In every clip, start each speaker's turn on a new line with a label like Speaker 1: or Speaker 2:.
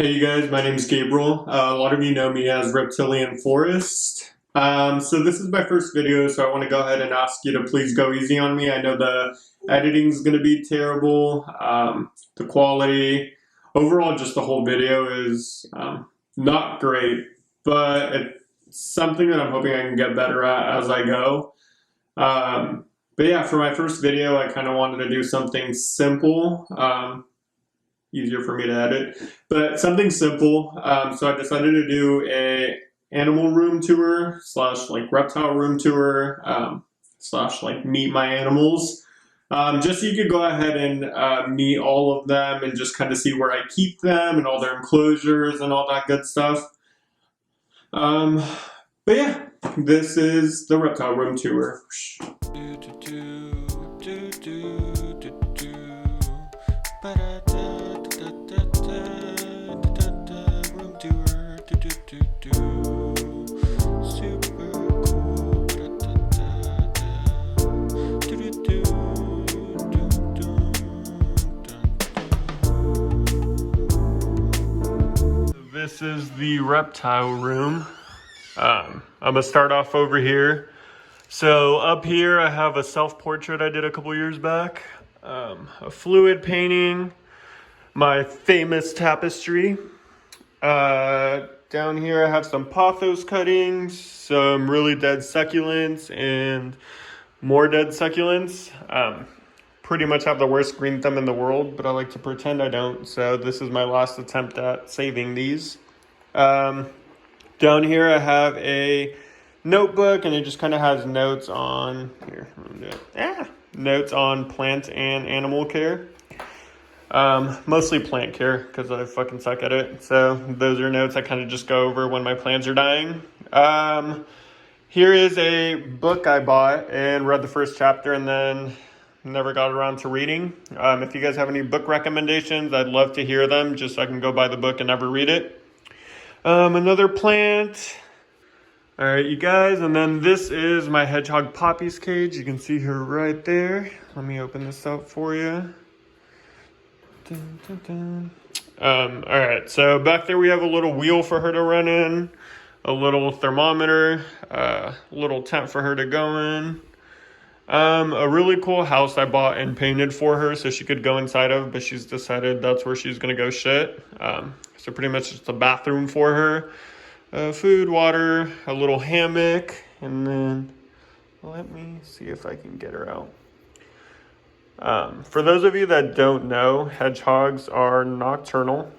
Speaker 1: Hey you guys, my name is Gabriel. A lot of you know me as Reptilianforest. So this is my first video, so I want to go ahead and ask you to please go easy on me. I know the editing is going to be terrible, the quality, overall just the whole video is not great, but it's something that I'm hoping I can get better at as I go. But yeah, for my first video, I kind of wanted to do something simple. Easier for me to edit, but something simple. So I decided to do a animal room tour slash like reptile room tour slash like meet my animals. Just so you could go ahead and meet all of them and just kind of see where I keep them and all their enclosures and all that good stuff. Um, but yeah, this is the reptile room tour. This is the reptile room. I'm gonna start off over here. So up here I have a self-portrait I did a couple years back, a fluid painting, my famous tapestry. Down here I have some pothos cuttings, some really dead succulents, and more dead succulents. Pretty much have the worst green thumb in the world, but I like to pretend I don't. So this is my last attempt at saving these. Down here I have a notebook, and it just kind of has notes on here. Notes on plant and animal care. Mostly plant care because I fucking suck at it. So those are notes I kind of just go over when my plants are dying. Here is a book I bought and read the first chapter and then never got around to reading. If you guys have any book recommendations, I'd love to hear them just so I can go buy the book and never read it. Another plant. All right, you guys, and then this is my hedgehog poppies cage. You can see her right there. Let me open this up for you. Dun, dun, dun. All right, so back there we have a little wheel for her to run in, a little thermometer, a little tent for her to go in. A really cool house I bought and painted for her so she could go inside of, but she's decided that's where she's gonna go shit. So pretty much just a bathroom for her. Food, water, a little hammock, and then let me see if I can get her out. For those of you that don't know, hedgehogs are nocturnal.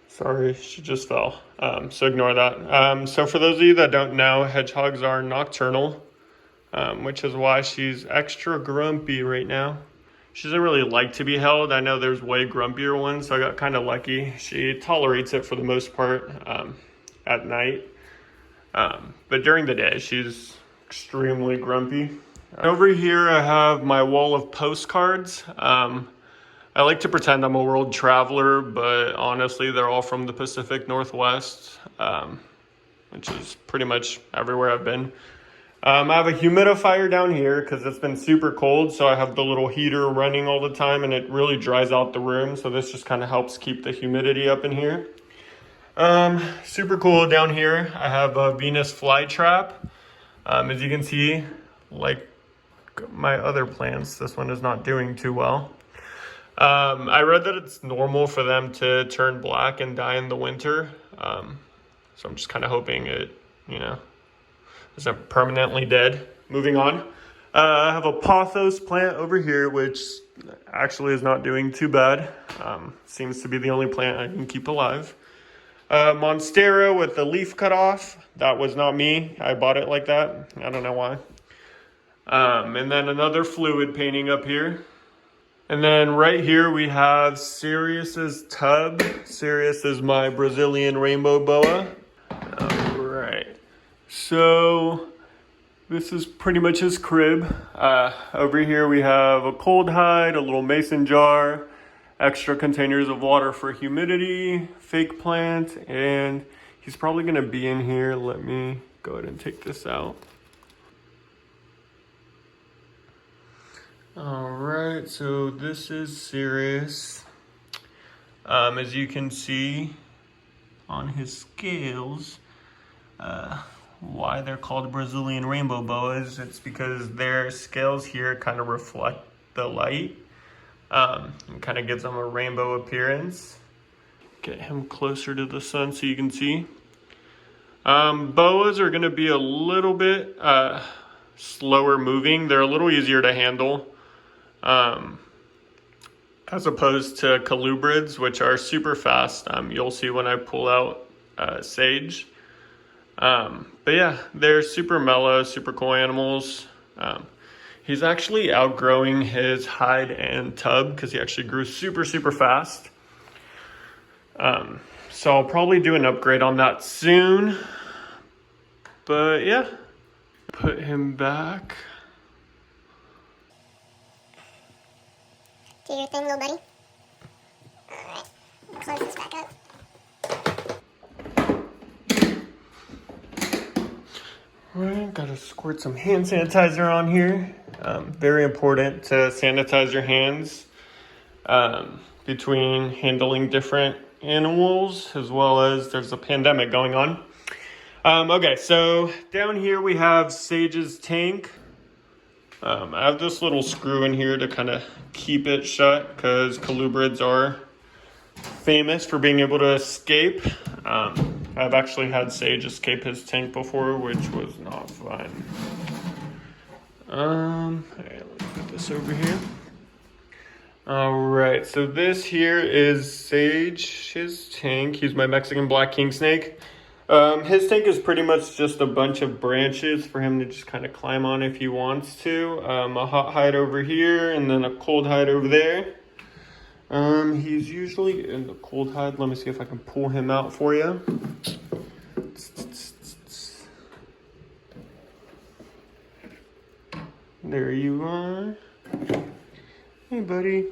Speaker 1: Sorry, she just fell. So ignore that. So for those of you that don't know, hedgehogs are nocturnal, which is why she's extra grumpy right now. She doesn't really like to be held. I know there's way grumpier ones, so I got kind of lucky. She tolerates it for the most part at night. But during the day, she's extremely grumpy. Over here, I have my wall of postcards. I like to pretend I'm a world traveler, but honestly, they're all from the Pacific Northwest, which is pretty much everywhere I've been. I have a humidifier down here because it's been super cold, so I have the little heater running all the time, and it really dries out the room, so this just kind of helps keep the humidity up in here. Super cool down here, I have a Venus flytrap. As you can see, like my other plants, this one is not doing too well. I read that it's normal for them to turn black and die in the winter. So I'm just kind of hoping it, isn't permanently dead. Moving on. I have a pothos plant over here, which actually is not doing too bad. Seems to be the only plant I can keep alive. Monstera with the leaf cut off. That was not me. I bought it like that. I don't know why. And then another fluid painting up here. And then right here we have Sirius's tub. Sirius is my Brazilian rainbow boa. All right. So this is pretty much his crib. Over here we have a cold hide, a little mason jar, extra containers of water for humidity, fake plant, and he's probably gonna be in here. Let me go ahead and take this out. All right, so this is Sirius. As you can see on his scales, why they're called Brazilian rainbow boas, it's because their scales here kind of reflect the light, and kind of gives them a rainbow appearance. Get him closer to the sun so you can see. Boas are going to be a little bit slower moving. They're a little easier to handle, as opposed to colubrids, which are super fast. You'll see when I pull out Sage. But yeah, they're super mellow, super cool animals. He's actually outgrowing his hide and tub because he actually grew super, super fast. So I'll probably do an upgrade on that soon. But yeah, put him back.
Speaker 2: Do your thing, little buddy. Alright, close this back up.
Speaker 1: Right, gotta squirt some hand sanitizer on here. Very important to sanitize your hands between handling different animals, as well as there's a pandemic going on. Okay, so down here we have Sage's tank. I have this little screw in here to kind of keep it shut because colubrids are famous for being able to escape. I've actually had Sage escape his tank before, which was not fun. Okay, let me put this over here. All right, so this here is Sage, his tank. He's my Mexican black king snake. His tank is pretty much just a bunch of branches for him to just kind of climb on if he wants to. A hot hide over here and then a cold hide over there. He's usually in the cold hide. Let me see if I can pull him out for you. There you are. Hey, buddy.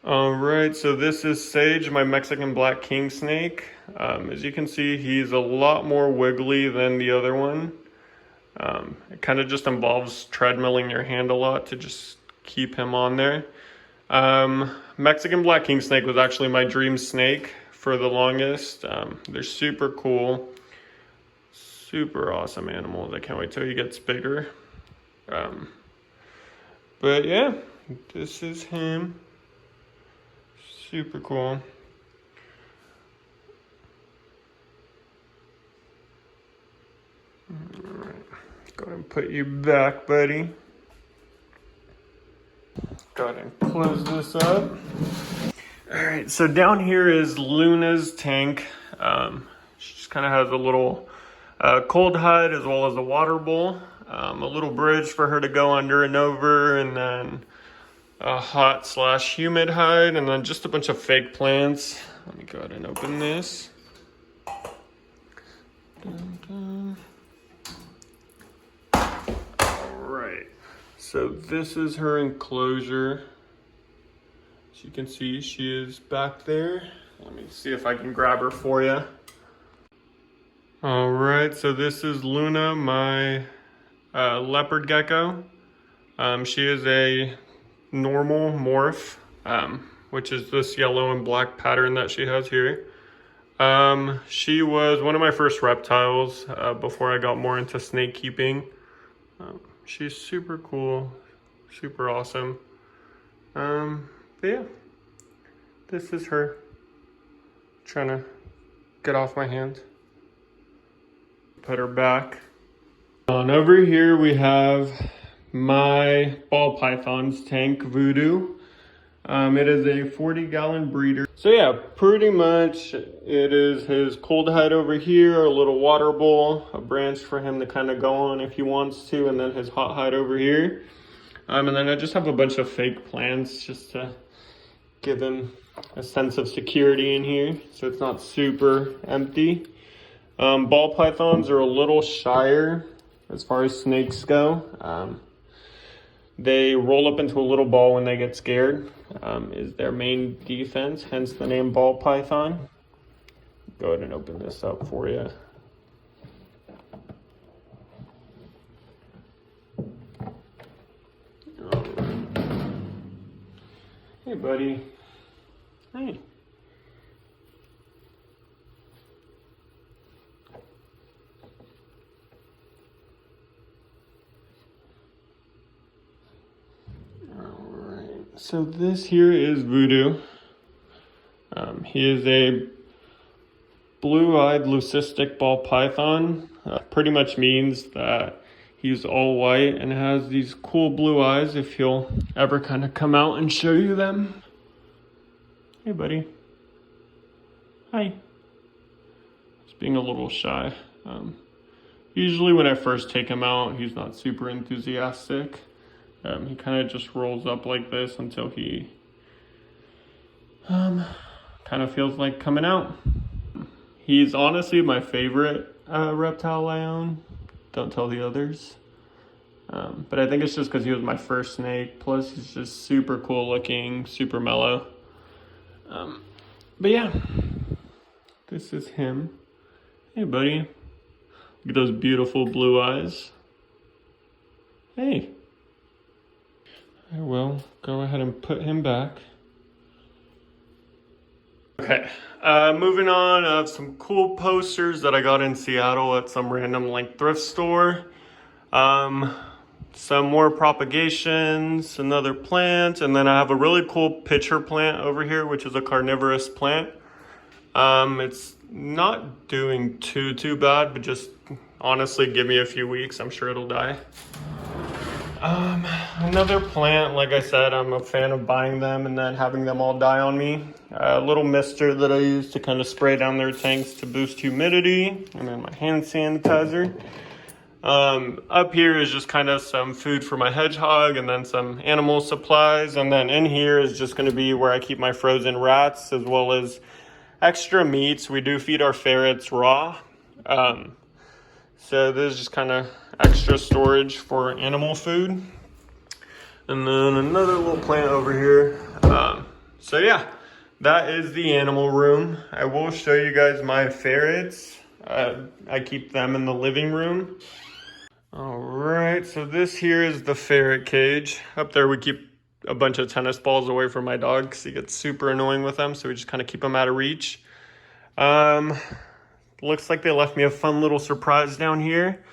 Speaker 1: All right, so this is Sage, my Mexican black king snake. As you can see, he's a lot more wiggly than the other one. It kind of just involves treadmilling your hand a lot to just keep him on there. Mexican black king snake was actually my dream snake for the longest. They're super cool, super awesome animals. I can't wait till he gets bigger. But yeah, this is him. Super cool. Alright, go ahead and put you back, buddy. Go ahead and close this up. Alright, so down here is Luna's tank. She just kind of has a little cold hide as well as a water bowl. A little bridge for her to go under and over, and then a hot/humid hide, and then just a bunch of fake plants. Let me go ahead and open this. Dun, dun. All right, so this is her enclosure. As you can see, she is back there. Let me see if I can grab her for you. All right, so this is Luna, my leopard gecko. She is a normal morph, which is this yellow and black pattern that she has here. She was one of my first reptiles before I got more into snake keeping. She's super cool, super awesome. But yeah, this is her. Trying to get off my hand. Put her back. On over here we have my ball python's tank, Voodoo. It is a 40-gallon breeder. So yeah, pretty much it is his cold hide over here, a little water bowl, a branch for him to kind of go on if he wants to, and then his hot hide over here. And then I just have a bunch of fake plants just to give him a sense of security in here, so it's not super empty. Ball pythons are a little shyer as far as snakes go. They roll up into a little ball when they get scared, is their main defense, hence the name ball python. Go ahead and open this up for you. Hey, buddy. Hey. Alright, so this here is Voodoo. He is a blue-eyed leucistic ball python. Pretty much means that he's all white and has these cool blue eyes, if he'll ever kind of come out and show you them. Hey, buddy. Hi. He's being a little shy. Usually when I first take him out, he's not super enthusiastic. He kind of just rolls up like this until he kind of feels like coming out. He's honestly my favorite reptile I own. Don't tell the others. But I think it's just because he was my first snake. Plus he's just super cool looking, super mellow. But yeah, this is him. Hey, buddy. Look at those beautiful blue eyes. Hey. I will go ahead and put him back. Okay, moving on, I have some cool posters that I got in Seattle at some random like thrift store. Some more propagations, another plant, and then I have a really cool pitcher plant over here, which is a carnivorous plant. It's not doing too bad, but just honestly give me a few weeks, I'm sure it'll die. Another plant, like I said, I'm a fan of buying them and then having them all die on me. A little mister that I use to kind of spray down their tanks to boost humidity, and then my hand sanitizer. Up here is just kind of some food for my hedgehog and then some animal supplies, and then in here is just going to be where I keep my frozen rats as well as extra meats. We do feed our ferrets raw. So this is just kind of extra storage for animal food. And then another little plant over here. So yeah, that is the animal room. I will show you guys my ferrets. I keep them in the living room. All right, so this here is the ferret cage. Up there we keep a bunch of tennis balls away from my dog because he gets super annoying with them, so we just kind of keep them out of reach. Looks like they left me a fun little surprise down here.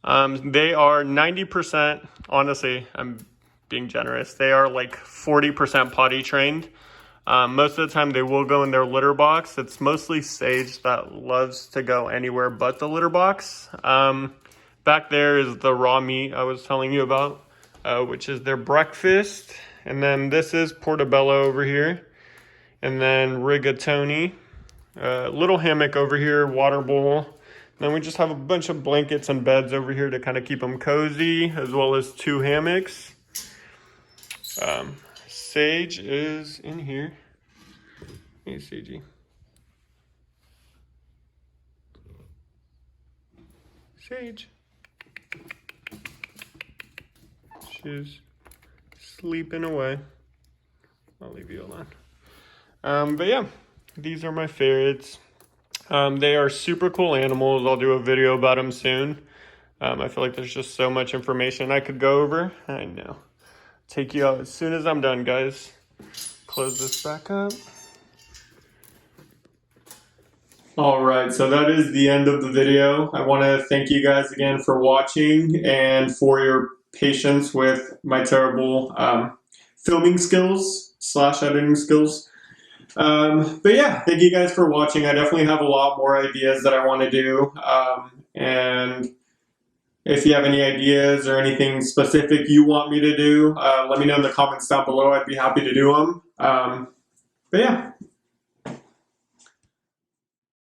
Speaker 1: They are 90%, honestly, I'm being generous, they are like 40% potty trained. Most of the time they will go in their litter box. It's mostly Sage that loves to go anywhere but the litter box. Back there is the raw meat I was telling you about, which is their breakfast. And then this is Portobello over here. And then Rigatoni. Little hammock over here, water bowl. Then we just have a bunch of blankets and beds over here to kind of keep them cozy, as well as 2 hammocks. Sage is in here. Hey, Sagey. Sage. She's sleeping away. I'll leave you alone. But yeah, these are my ferrets. They are super cool animals. I'll do a video about them soon. I feel like there's just so much information I could go over. I know. Take you out as soon as I'm done, guys. Close this back up. All right, so that is the end of the video. I want to thank you guys again for watching and for your patience with my terrible filming skills / editing skills. But yeah, thank you guys for watching. I definitely have a lot more ideas that I want to do. And if you have any ideas or anything specific you want me to do, let me know in the comments down below. I'd be happy to do them. But yeah,